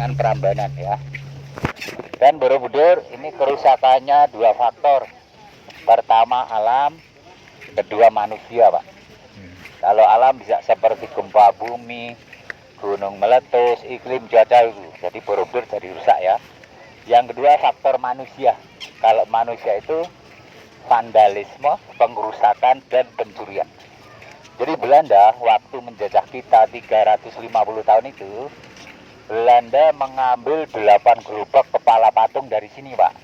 dengan Prambanan ya. Dan Borobudur ini kerusakannya dua faktor. Pertama alam, kedua manusia, Pak. Kalau alam bisa seperti gempa bumi, gunung meletus, iklim cuaca itu. Jadi Borobudur jadi rusak ya. Yang kedua faktor manusia. Kalau manusia itu vandalisme, pengerusakan dan pencurian. Jadi Belanda waktu menjajah kita 350 tahun itu, Belanda mengambil 8 gerobak kepala patung dari sini, Pak.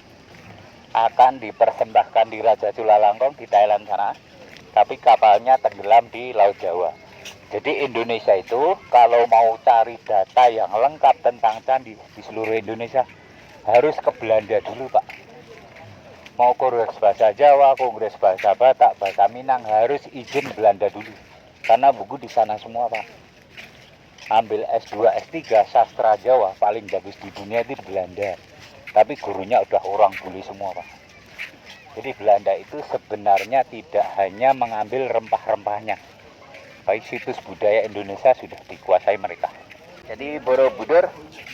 Akan dipersembahkan di Raja Chulalongkorn di Thailand sana. Tapi kapalnya tenggelam di Laut Jawa. Jadi Indonesia itu kalau mau cari data yang lengkap tentang candi di seluruh Indonesia harus ke Belanda dulu, Pak. Mau kongres bahasa Jawa, kongres bahasa Batak, bahasa Minang harus izin Belanda dulu. Karena buku di sana semua, Pak. Ambil S2, S3, sastra Jawa paling bagus di dunia itu di Belanda. Tapi gurunya udah orang bule semua, Pak. Jadi Belanda itu sebenarnya tidak hanya mengambil rempah-rempahnya. Baik situs budaya Indonesia sudah dikuasai mereka. Jadi Borobudur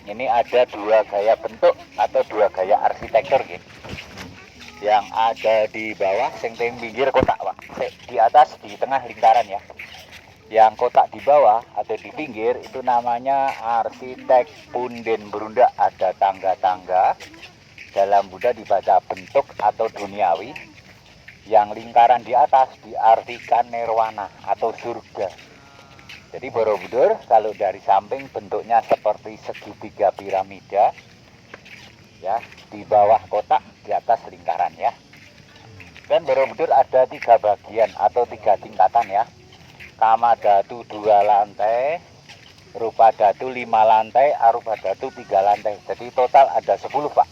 ini ada dua gaya bentuk atau dua gaya arsitektur gitu. Yang ada di bawah, sing pinggir kotak, Pak. Di atas, di tengah lingkaran ya. Yang kotak di bawah atau di pinggir itu namanya arsitek punden berunda. Ada tangga-tangga, dalam Buddha dibaca bentuk atau duniawi. Yang lingkaran di atas diartikan nirwana atau surga. Jadi Borobudur kalau dari samping bentuknya seperti segitiga piramida, ya, di bawah kotak, di atas lingkaran ya. Dan Borobudur ada 3 bagian atau 3 tingkatan ya. Kama Datu 2 lantai, Rupa Datu 5 lantai, Arupa Datu 3 lantai. Jadi total ada 10, Pak.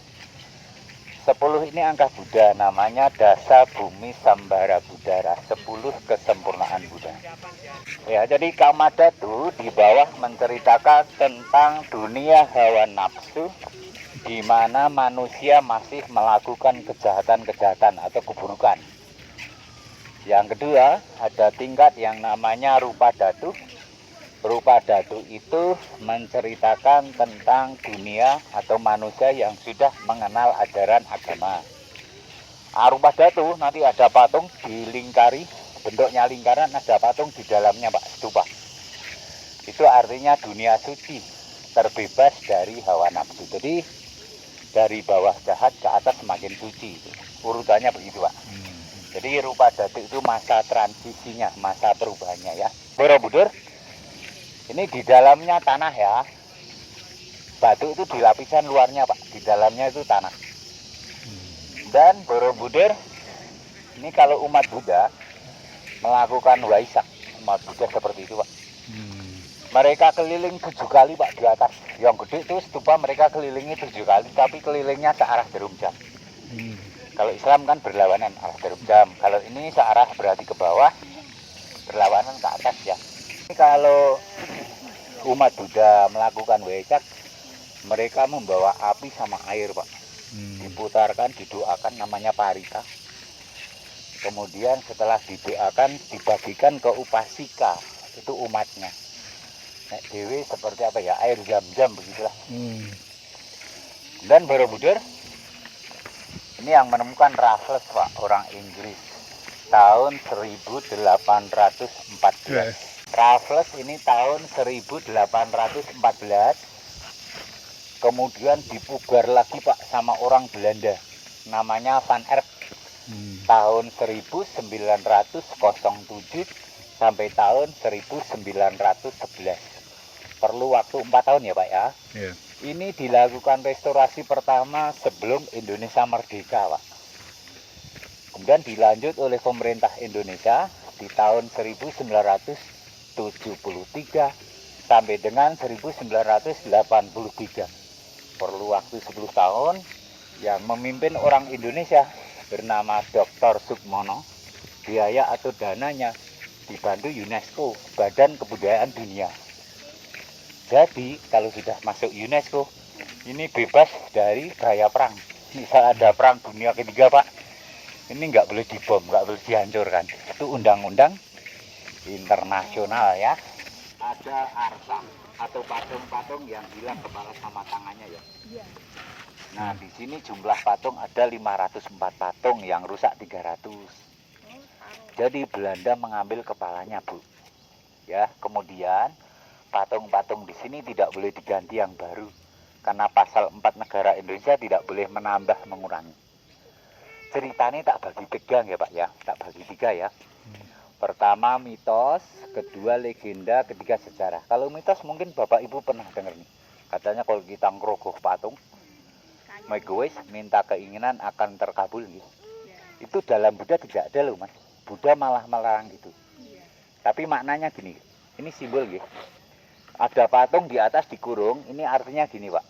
10 ini angka Buddha, namanya Dasa Bumi Sambara Budara, 10 kesempurnaan Buddha. Ya, jadi Kama Datu di bawah menceritakan tentang dunia hawa nafsu, di mana manusia masih melakukan kejahatan-kejahatan atau keburukan. Yang kedua, ada tingkat yang namanya Rupa Dhatu. Rupa Dhatu itu menceritakan tentang dunia atau manusia yang sudah mengenal ajaran agama. Arupa Dhatu nanti ada patung dilingkari, bentuknya lingkaran, ada patung di dalamnya, Pak, stupa. Itu artinya dunia suci, terbebas dari hawa nafsu. Jadi dari bawah jahat ke atas semakin suci. Urutannya begitu, Pak. Jadi Rupa Dhatu itu masa transisinya, masa perubahannya ya. Borobudur ini di dalamnya tanah ya. Batu itu di lapisan luarnya, Pak. Di dalamnya itu tanah. Dan Borobudur ini kalau umat Buddha melakukan waisak, umat Buddha seperti itu, Pak. Mereka keliling 7 kali, Pak, di atas. Yang gede itu stupa mereka kelilingi 7 kali, tapi kelilingnya searah jarum jam. Kalau Islam kan berlawanan arah jarum jam. Kalau ini searah berarti ke bawah, berlawanan ke atas ya. Ini kalau umat Buddha melakukan waisak, mereka membawa api sama air, Pak. Diputarkan, didoakan, namanya parita. Kemudian setelah didoakan, dibagikan ke upasika, itu umatnya. Nek dewe seperti apa ya, air jam-jam begitulah. Dan Borobudur ini yang menemukan Raffles, Pak, orang Inggris, tahun 1814. Raffles ini tahun 1814, kemudian dipugar lagi, Pak, sama orang Belanda, namanya Van Erp, tahun 1907 sampai tahun 1911. Perlu waktu 4 tahun ya, Pak ya. Ini dilakukan restorasi pertama sebelum Indonesia merdeka, Pak. Kemudian dilanjut oleh pemerintah Indonesia di tahun 1973 sampai dengan 1983. Perlu waktu 10 tahun. Yang memimpin orang Indonesia bernama Dr. Sukmono. Biaya atau dananya dibantu UNESCO, Badan Kebudayaan Dunia. Jadi kalau sudah masuk UNESCO, ini bebas dari bahaya perang. Misal ada perang dunia ketiga, Pak, ini nggak boleh dibom, nggak boleh dihancurkan. Itu undang-undang internasional ya. Ada arsa. atau patung-patung yang hilang kepala sama tangannya ya. Iya. Nah, di sini jumlah patung ada 504 patung, yang rusak 300. Jadi Belanda mengambil kepalanya, Bu. Ya, kemudian patung-patung di sini tidak boleh diganti yang baru. Karena pasal 4 negara Indonesia tidak boleh menambah mengurangi. Ceritanya tak bagi tegang ya Pak ya, tak bagi 3 ya. Pertama mitos, kedua legenda, ketiga sejarah. Kalau mitos mungkin Bapak Ibu pernah dengar nih. Katanya kalau kita ngerogoh patung, egois minta keinginan akan terkabul gitu. Itu dalam Buddha tidak ada loh Mas. Buddha malah melarang itu. Tapi maknanya gini, ini simbol gitu. Ada patung di atas dikurung, ini artinya gini Pak.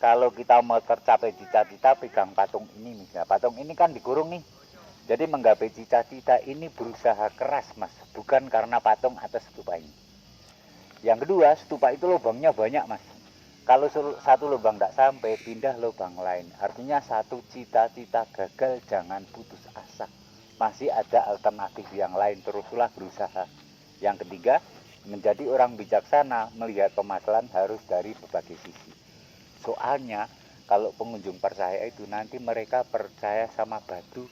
Kalau kita mau tercapai cita-cita pegang patung ini misalnya. Patung ini kan dikurung nih. Jadi menggapai cita-cita ini berusaha keras Mas, bukan karena patung atas stupa ini. Yang kedua, stupa itu lubangnya banyak Mas. Kalau satu lubang tidak sampai, pindah lubang lain. Artinya satu cita-cita gagal, jangan putus asa. Masih ada alternatif yang lain, teruslah berusaha. Yang ketiga, menjadi orang bijaksana, melihat permasalahan harus dari berbagai sisi. Soalnya, kalau pengunjung percaya itu, nanti mereka percaya sama batu,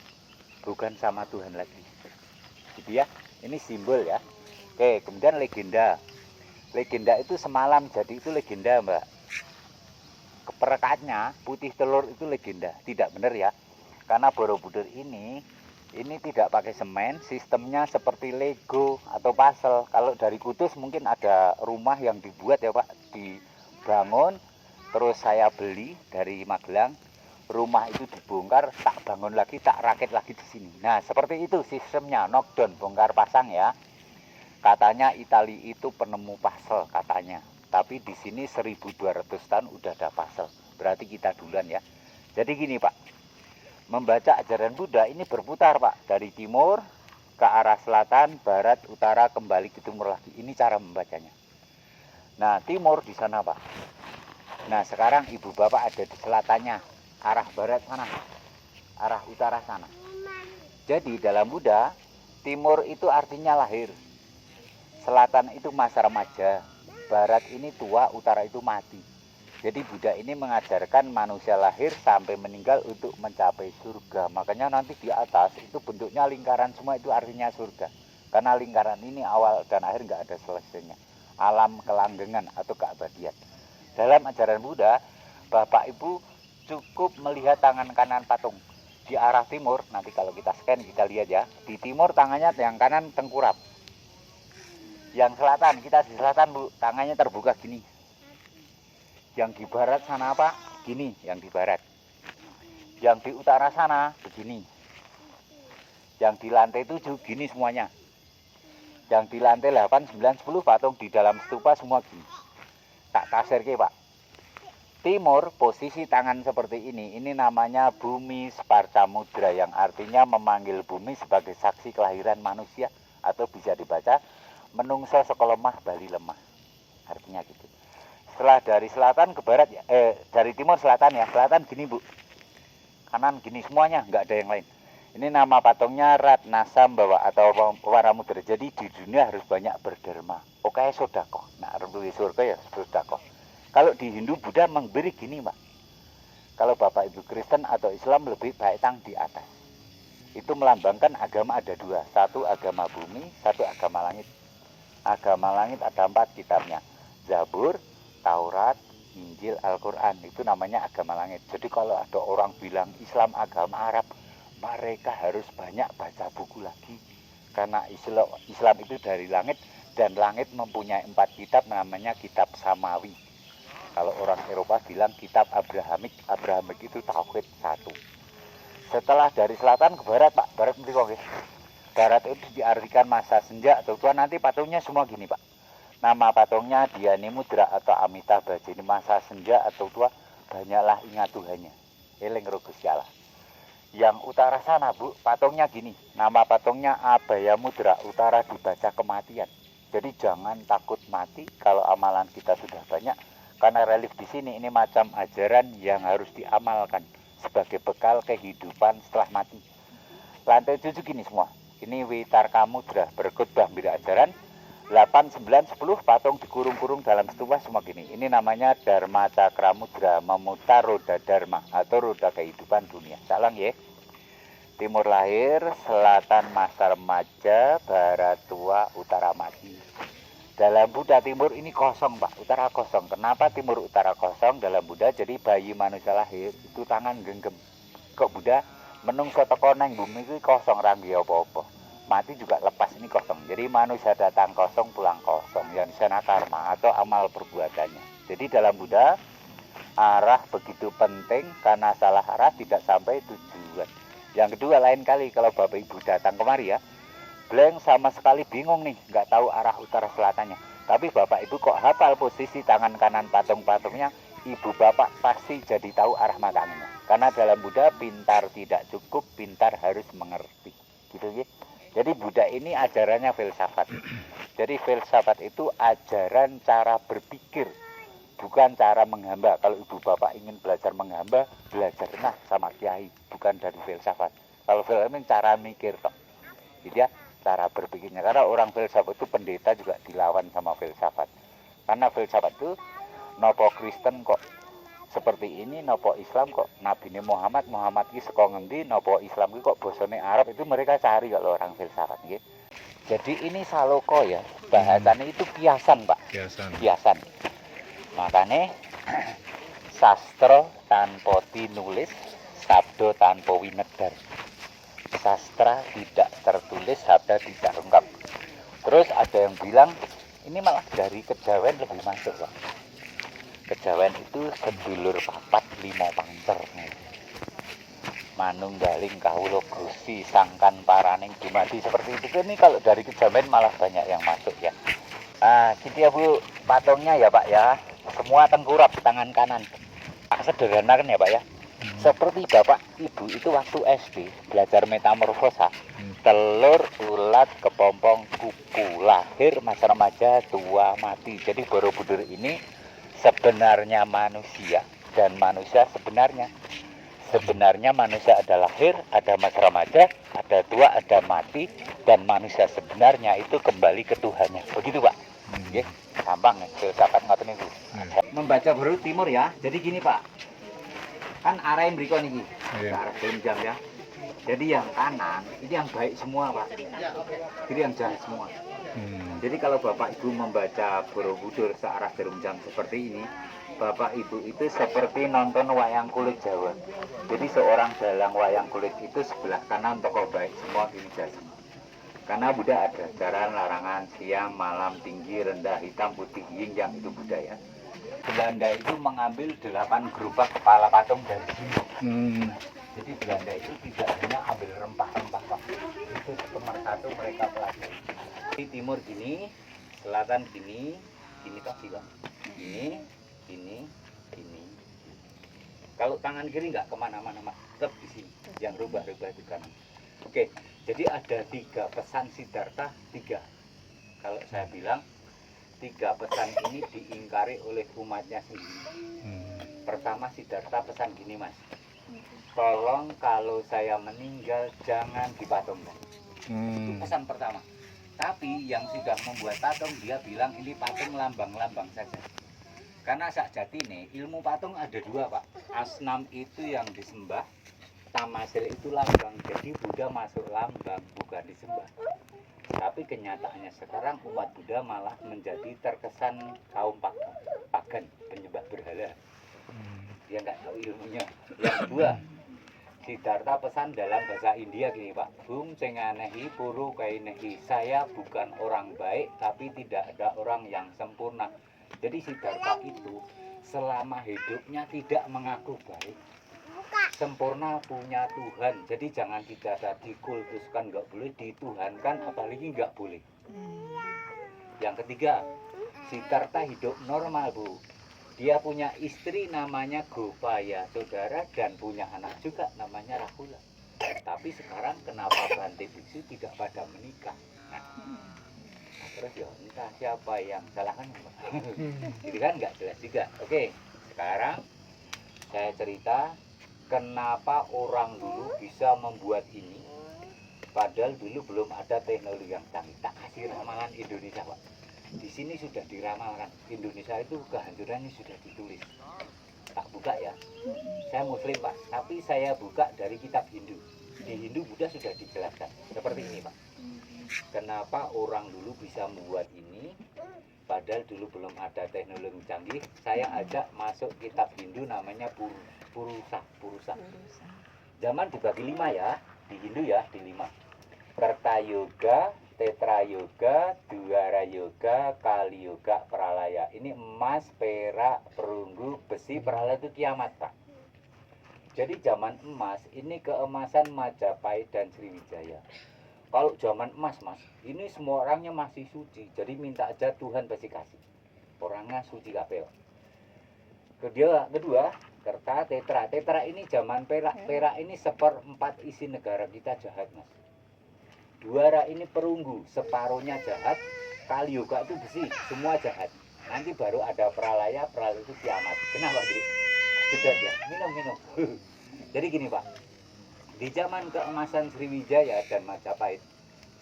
bukan sama Tuhan lagi. Gitu ya. Ini simbol ya. Oke, kemudian legenda. Legenda itu semalam jadi itu legenda, Mbak. Keperakaannya putih telur itu legenda. Tidak benar ya. Karena Borobudur ini tidak pakai semen, sistemnya seperti Lego atau puzzle. Kalau dari Kudus mungkin ada rumah yang dibuat ya, Pak, dibangun, terus saya beli dari Magelang. Rumah itu dibongkar, tak bangun lagi, tak rakit lagi di sini. Nah, seperti itu sistemnya, knockdown, bongkar pasang ya. Katanya Italia itu penemu puzzle katanya. Tapi di sini 1200 tahun udah ada puzzle. Berarti kita duluan ya. Jadi gini, Pak. Membaca ajaran Buddha ini berputar, Pak, dari timur ke arah selatan, barat, utara, kembali ke timur lagi. Ini cara membacanya. Nah, timur di sana, Pak. Nah, sekarang Ibu Bapak ada di selatannya. Arah barat sana, arah utara sana. Jadi dalam Buddha, timur itu artinya lahir, selatan itu masa remaja, barat ini tua, utara itu mati. Jadi Buddha ini mengajarkan manusia lahir sampai meninggal untuk mencapai surga. Makanya nanti di atas itu bentuknya lingkaran semua, itu artinya surga. Karena lingkaran ini awal dan akhir nggak ada selesainya. Alam kelanggengan atau keabadian. Dalam ajaran Buddha, Bapak Ibu cukup melihat tangan kanan patung di arah timur. Nanti kalau kita scan kita lihat ya, di timur tangannya yang kanan tengkurap, yang selatan, kita di selatan Bu, tangannya terbuka gini. Yang di barat sana apa? Gini, yang di barat. Yang di utara sana begini. Yang di lantai 7 gini semuanya. Yang di lantai 8, 9, 10 patung di dalam stupa semua gini. Tak tasirke Pak. Timur, posisi tangan seperti ini namanya bumi Sparcamudra, yang artinya memanggil bumi sebagai saksi kelahiran manusia, atau bisa dibaca menungso sekelemah bali lemah. Artinya gitu. Setelah dari selatan ke barat, dari timur selatan ya, selatan gini Bu, kanan gini semuanya, nggak ada yang lain. Ini nama patungnya Ratnasambhawa atau Waramudra. Jadi di dunia harus banyak berderma. Oke, sodako. Nah, rentuhi surga ya sodako. Kalau di Hindu Buddha memberi gini Pak. Kalau Bapak Ibu Kristen atau Islam lebih baik tang di atas. Itu melambangkan agama ada dua. Satu agama bumi, satu agama langit. Agama langit ada 4 kitabnya. Zabur, Taurat, Injil, Al-Quran. Itu namanya agama langit. Jadi kalau ada orang bilang Islam agama Arab, mereka harus banyak baca buku lagi. Karena Islam itu dari langit, dan langit mempunyai 4 kitab, namanya kitab Samawi. Kalau orang Eropa bilang kitab Abrahamik. Abrahamik itu tauhid 1. Setelah dari selatan ke barat Pak, barat mriko nggih. Barat itu diartikan masa senja atau tua. Nanti patungnya semua gini Pak. Nama patungnya Dhyani Mudra atau Amitabha. Jadi masa senja atau tua, banyaklah ingat Tuhannya. Eling ro Gusti Allah. Yang utara sana Bu, patungnya gini. Nama patungnya Abhaya Mudra, utara dibaca kematian. Jadi jangan takut mati kalau amalan kita sudah banyak. Karena relief di sini ini macam ajaran yang harus diamalkan sebagai bekal kehidupan setelah mati. Lantai 7 gini semua. Ini Witarka Mudra, berkhotbah beda ajaran. 8, 9, 10 patung dikurung-kurung dalam stupa semua gini. Ini namanya Dharma Cakra Mudra, memutar roda Dharma atau roda kehidupan dunia. Salang ya. Timur lahir, selatan masa remaja, barat tua, utara mati. Dalam Buddha timur ini kosong Pak, utara kosong. Kenapa timur utara kosong dalam Buddha? Jadi bayi manusia lahir itu tangan genggam. Kok Buddha menungso teko nang bumi itu kosong ranggi apa-apa. Mati juga lepas ini kosong. Jadi manusia datang kosong pulang kosong. Yang disana karma atau amal perbuatannya. Jadi dalam Buddha arah begitu penting, karena salah arah tidak sampai tujuan. Yang kedua lain kali kalau Bapak Ibu datang kemari ya, blank sama sekali bingung nih, nggak tahu arah utara selatannya. Tapi Bapak Ibu kok hafal posisi tangan kanan patung-patungnya, Ibu Bapak pasti jadi tahu arah matanya. Karena dalam Buddha pintar tidak cukup, pintar harus mengerti. Gitu ya. Jadi Buddha ini ajarannya filsafat. Jadi filsafat itu ajaran cara berpikir, bukan cara menghamba. Kalau ibu bapak ingin belajar menghamba, belajarlah sama kiai, bukan dari filsafat. Kalau filsafat itu cara mikir toh. Jadi ya, cara berpikirnya. Karena orang filsafat itu pendeta juga dilawan sama filsafat. Karena filsafat itu nopo Kristen kok seperti ini, nopo Islam kok Nabi Muhammad ini saka ngendi, nopo Islam ini kok bosone Arab, itu mereka cari kalau orang filsafat nggih. Jadi ini saloko ya, bahasanya itu kiasan Pak. Kiasan. Makanya sastra tanpa tinulis, sabdo tanpa winedar. Sastra tidak tertulis, sabda tidak lengkap. Terus ada yang bilang ini malah dari kejawen lebih masuk Pak. Kejawen itu sedulur papat lima pancer. Manunggaling kawula Gusti sangkan paraning dumadi, seperti itu. Ini kalau dari kejawen malah banyak yang masuk ya. Nah, gitu ya Bu, patungnya ya Pak ya. Semua tengkurap tangan kanan. Sederhana kan ya Pak ya. Seperti Bapak Ibu itu waktu SD belajar metamorfosa. Telur, ulat, kepompong, kuku, lahir, masa remaja, tua, mati. Jadi Borobudur ini sebenarnya manusia, dan manusia sebenarnya manusia ada lahir, ada masa remaja, ada tua, ada mati, dan manusia sebenarnya itu kembali ke Tuhannya. Begitu Pak. Oke, gampang nih filsafat ngoten niku. Membaca huruf timur ya. Jadi gini Pak, kan arah yang berikut niki, arah jam ya. Jadi yang kanan ini yang baik semua Pak, jadi yang jahat semua. Jadi kalau Bapak Ibu membaca Borobudur searah jarum jam seperti ini, Bapak Ibu itu seperti nonton wayang kulit Jawa. Jadi seorang dalang wayang kulit itu sebelah kanan tokoh baik semua, kiri jahat semua. Karena Buddha ada ajaran larangan siang, malam, tinggi, rendah, hitam, putih, yin yang, itu budaya. Belanda itu mengambil 8 gerobak kepala patung dari sini. Jadi Belanda itu tidak hanya ambil rempah-rempah Pak, itu pemersatu mereka pelajari. Di timur gini, selatan gini, gini toh sih Pak. Ini. Kalau tangan kiri nggak kemana-mana Mas, tetap di sini. Yang rubah-rubah itu kanan. Oke, jadi ada 3 pesan Siddhartha, 3. Kalau saya bilang 3 pesan ini diingkari oleh umatnya sendiri. Pertama Siddhartha pesan gini Mas, tolong kalau saya meninggal jangan dipatungkan. Itu pesan pertama. Tapi yang sudah membuat patung dia bilang ini patung lambang-lambang saja. Karena sakjatine ilmu patung ada 2 Pak. Asnam itu yang disembah, tamasil itu lambang. Jadi Buddha masuk lambang, bukan disembah. Tapi kenyataannya sekarang umat Buddha malah menjadi terkesan kaum pagan, penyembah berhala. Dia nggak tahu ilmunya. Yang 2, Siddhartha pesan dalam bahasa India gini Pak, Bung cenganehi puru kainehi, saya bukan orang baik tapi tidak ada orang yang sempurna. Jadi Siddhartha itu selama hidupnya tidak mengaku baik, sempurna punya Tuhan. Jadi jangan kita dikultuskan, nggak boleh dituhankan, apalagi nggak boleh. Yang ketiga, Siddhartha hidup normal Bu. Dia punya istri namanya Gopaya, saudara, dan punya anak juga namanya Rahula. Tapi sekarang kenapa Bante Biksu tidak pada menikah? Nah, terus ya entah siapa yang salahkan. Jadi kan nggak jelas juga. Oke, sekarang saya cerita kenapa orang dulu bisa membuat ini. Padahal dulu belum ada teknologi yang canggih. Tak kasih ramalan Indonesia, Pak. Di sini sudah diramalkan. Indonesia itu kehancurannya sudah ditulis. Tak buka ya. Saya Muslim, Pak, tapi saya buka dari kitab Hindu. Di Hindu Buddha sudah dijelaskan. Seperti ini, Pak. Kenapa orang dulu bisa membuat ini? Padahal dulu belum ada teknologi canggih. Saya ajak masuk kitab Hindu namanya Purusa. Zaman dibagi 5 ya. Di Hindu ya, di 5. Kerta Yoga, Tetra Yoga, Dwara Yoga, Kali Yoga, Pralaya. Ini emas, perak, perunggu, besi, pralaya itu kiamat, Pak. Jadi zaman emas ini keemasan Majapahit dan Sriwijaya. Kalau zaman emas, Mas, ini semua orangnya masih suci. Jadi minta aja Tuhan pasti kasih. Orangnya suci kabeh. Kedua, kerta, tetra. Tetra ini zaman perak. Perak ini 1/4 isi negara kita jahat, Mas. Dwara ini perunggu, separuhnya jahat. Kali Yoga itu besi, semua jahat. Nanti baru ada pralaya itu kiamat. Kenapa, Dik? Sudah ya, minum. Jadi gini, Pak. Di zaman keemasan Sriwijaya dan Majapahit,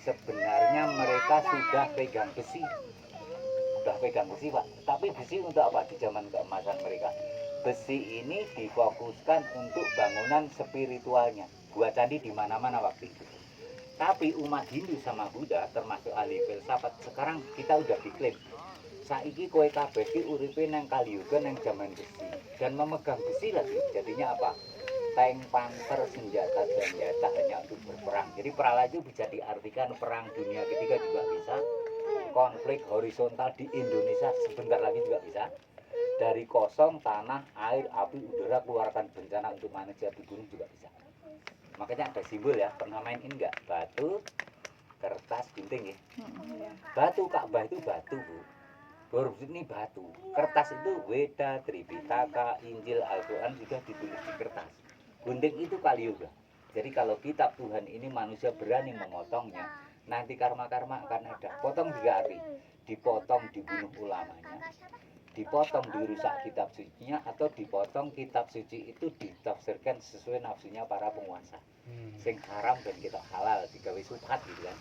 sebenarnya mereka sudah pegang besi. Pak. Tapi besi untuk apa di zaman keemasan mereka? Besi ini difokuskan untuk bangunan spiritualnya. Buat candi di mana-mana waktu itu. Tapi umat Hindu sama Buddha termasuk ahli filsafat sekarang kita udah diklaim saiki kowe kabeh ki uripe nang Kaliyuga nang zaman besi dan memegang besi lagi. Jadinya apa? Tank, panser, senjata hanya untuk berperang. Jadi perala itu bisa diartikan perang dunia ketiga juga bisa. Konflik horizontal di Indonesia sebentar lagi juga bisa. Dari kosong, tanah, air, api, udara keluarkan bencana untuk manusia di gunung juga bisa. Makanya ada simbol ya, pernah main ini enggak? Batu, kertas, gunting ya. Batu, Ka'bah itu batu, Bu. Huruf ini batu. Kertas itu Weda, Tripitaka, Injil, Al-Quran juga ditulis di kertas. Gunting itu Kaliyuga. Jadi kalau kitab Tuhan ini manusia berani memotongnya, nanti karma-karma akan ada. Potong juga arti. Dipotong, dibunuh ulamanya. Dipotong, dirusak kitab sucinya, atau dipotong kitab suci itu ditafsirkan sesuai nafsunya para penguasa. Sing haram dan kita halal, digawe subhat gitu kan.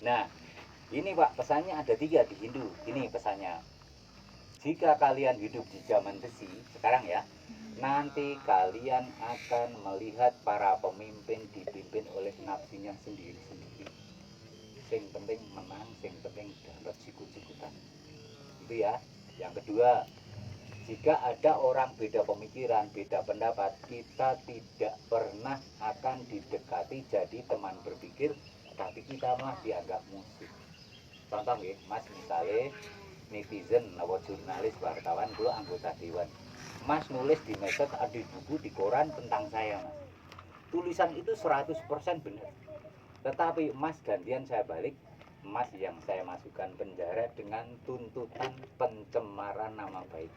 Nah, ini Pak, pesannya ada 3 di Hindu. Ini pesannya. Jika kalian hidup di zaman besi, sekarang ya, nanti kalian akan melihat para pemimpin dipimpin oleh nafsunya sendiri-sendiri. Sing penting menang, sing penting dapat sikut-sikutan. Itu ya. Yang kedua, jika ada orang beda pemikiran, beda pendapat, kita tidak pernah akan didekati jadi teman berpikir, tapi kita malah dianggap musuh. Contoh ya, Mas, misalnya netizen, jurnalis, wartawan, gue anggota dewan. Mas nulis di medsos, ada buku di koran tentang saya, Mas. Tulisan itu 100% benar. Tetapi Mas gantian saya balik, Mas yang saya masukkan penjara dengan tuntutan pencemaran nama baik.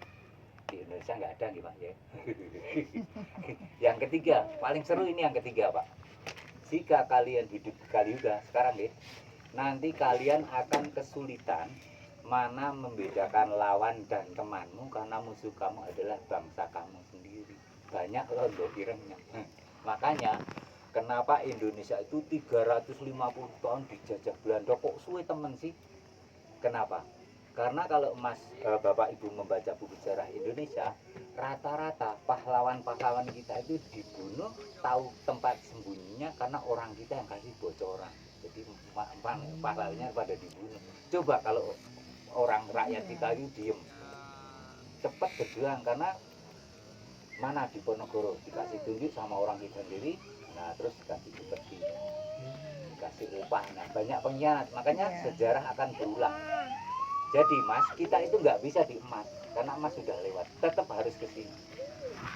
Di Indonesia nggak ada nih Pak ya. Yang ketiga, paling seru ini yang ketiga Pak. Jika kalian hidup di Kaliyuga sekarang ya, nanti kalian akan kesulitan mana membedakan lawan dan temanmu karena musuh kamu adalah bangsa kamu sendiri. Banyak londo irengnya. Makanya kenapa Indonesia itu 350 tahun dijajah Belanda kok suwe temen sih? Kenapa? Karena kalau Bapak Ibu membaca buku sejarah Indonesia, rata-rata pahlawan-pahlawan kita itu dibunuh, tahu tempat sembunyinya karena orang kita yang kasih bocoran. Jadi pahlawannya pada dibunuh. Coba kalau orang rakyat kita itu diem, cepat berjuang karena mana di Ponorogo dikasih tunjuk sama orang kita sendiri. Nah terus dikasih seperti dikasih upah, nah banyak pengkhianat, makanya sejarah akan berulang. Jadi Mas, kita itu nggak bisa di emas karena emas sudah lewat, tetap harus ke sini.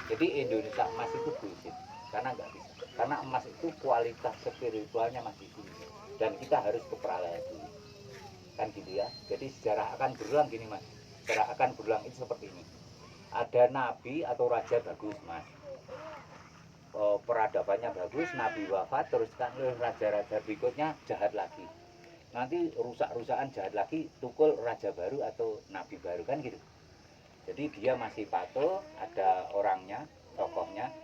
Jadi Indonesia emas itu bullshit karena nggak bisa, karena emas itu kualitas spiritualnya masih tinggi dan kita harus ke pralaya dulu kan gitu ya. Jadi sejarah akan berulang gini Mas, sejarah akan berulang itu seperti ini. Ada nabi atau raja bagus Mas, peradabannya bagus, nabi wafat, terus kan raja-raja berikutnya jahat lagi, nanti rusak-rusakan jahat lagi, tukul raja baru atau nabi baru kan gitu. Jadi dia masih patuh, ada orangnya, tokohnya,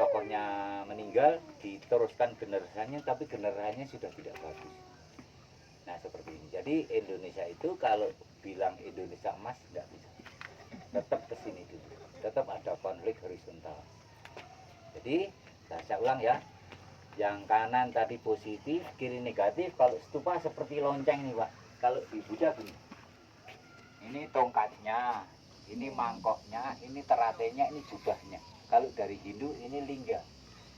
tokohnya meninggal, diteruskan generasinya, tapi generasinya sudah tidak bagus. Nah seperti ini. Jadi Indonesia itu kalau bilang Indonesia emas tidak bisa. Tetap kesini dulu. Tetap ada konflik horizontal. Jadi saya ulang ya. Yang kanan tadi positif, kiri negatif. Kalau stupa seperti lonceng nih Pak. Kalau di Buddha gini. Ini tongkatnya, ini mangkoknya, ini teratenya, ini jubahnya. Kalau dari Hindu ini lingga.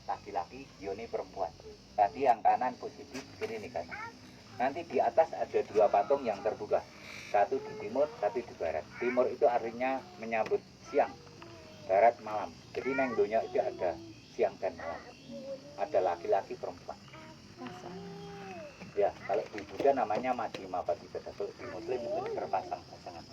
Laki-laki, yoni perempuan. Tadi yang kanan positif, kiri negatif. Nanti di atas ada dua patung yang terbuka. Satu di timur, satu di barat. Timur itu artinya menyambut siang. Barat malam. Jadi neng dunia itu ada siang dan malam. Ada laki-laki perempuan. Ya, kalau di Buddha namanya Madhima Patibada. Kalau di Muslim itu berpasang pasangan.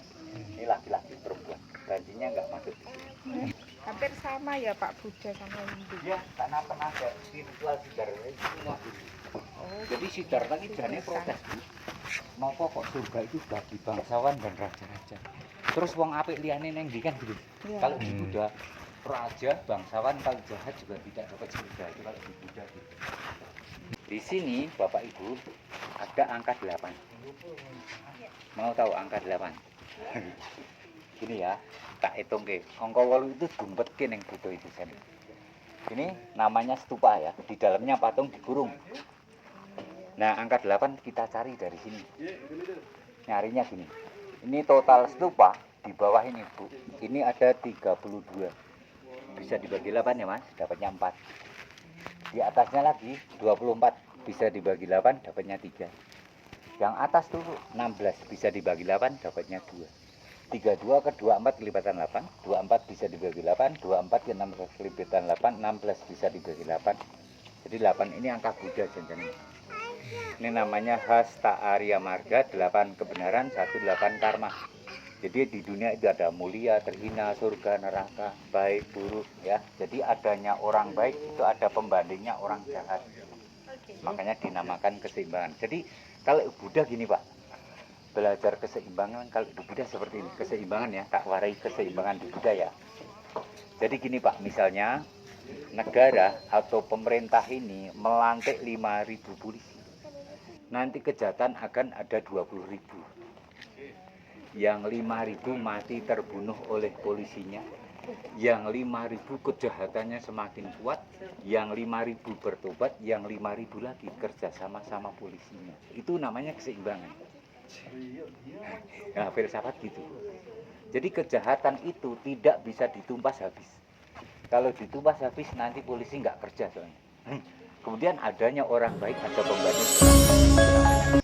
Ini laki-laki perempuan. Ganjinya nggak masuk di sini. Hampir sama ya Pak, Buddha sama Hindu. Ya, karena tenaga spiritual Siddhartha itu semua dulu. Oh, Jadi Siddhartha ini jane protes dulu. Napa kok surga itu bagi bangsawan dan raja-raja. Terus wong apik liyane neng ndi kan gitu. iya. Kalau di Buddha raja, bangsawan kalau jahat juga tidak dapat surga. Itu kalau di Buddha gitu. Di sini Bapak Ibu ada angka 8. Mau tahu angka 8? Gini ya, tak hitung ke. Angka 8 itu gumpetke ning Buddha itu sen. Ini namanya stupa ya. Di dalamnya patung dikurung. Nah, angka 8 kita cari dari sini. Nyarinya gini. Ini total stupa di bawah ini, Bu. Ini ada 32. Bisa dibagi 8 ya, Mas? Dapatnya 4. Di atasnya lagi 24. Bisa dibagi 8, dapatnya 3. Yang atas tuh 16. Bisa dibagi 8, dapatnya 2. 32 ke 24 kelipatan 8. 24 bisa dibagi 8. 24 ke 16 kelipatan 8. 16 bisa dibagi 8. Jadi 8 ini angka Buddha jangan. Ini namanya Hasta Arya Marga, 8 kebenaran, 8 karma. Jadi di dunia itu ada mulia, terhina, surga, neraka, baik, buruk ya. Jadi adanya orang baik itu ada pembandingnya orang jahat. Makanya dinamakan keseimbangan. Jadi kalau Buddha gini Pak, belajar keseimbangan kalau di Buddha seperti ini. Keseimbangan ya, tak warai keseimbangan di Buddha ya. Jadi gini Pak, misalnya negara atau pemerintah ini melantik 5.000 polisi. Nanti kejahatan akan ada 20.000. Yang 5.000 mati terbunuh oleh polisinya. Yang 5.000 kejahatannya semakin kuat. Yang 5.000 bertobat. Yang 5.000 lagi kerja sama polisinya. Itu namanya keseimbangan. Nah, filsafat gitu. Jadi kejahatan itu tidak bisa ditumpas habis. Kalau ditumpas habis nanti polisi nggak kerja soalnya. Kemudian adanya orang baik, ada pembanding.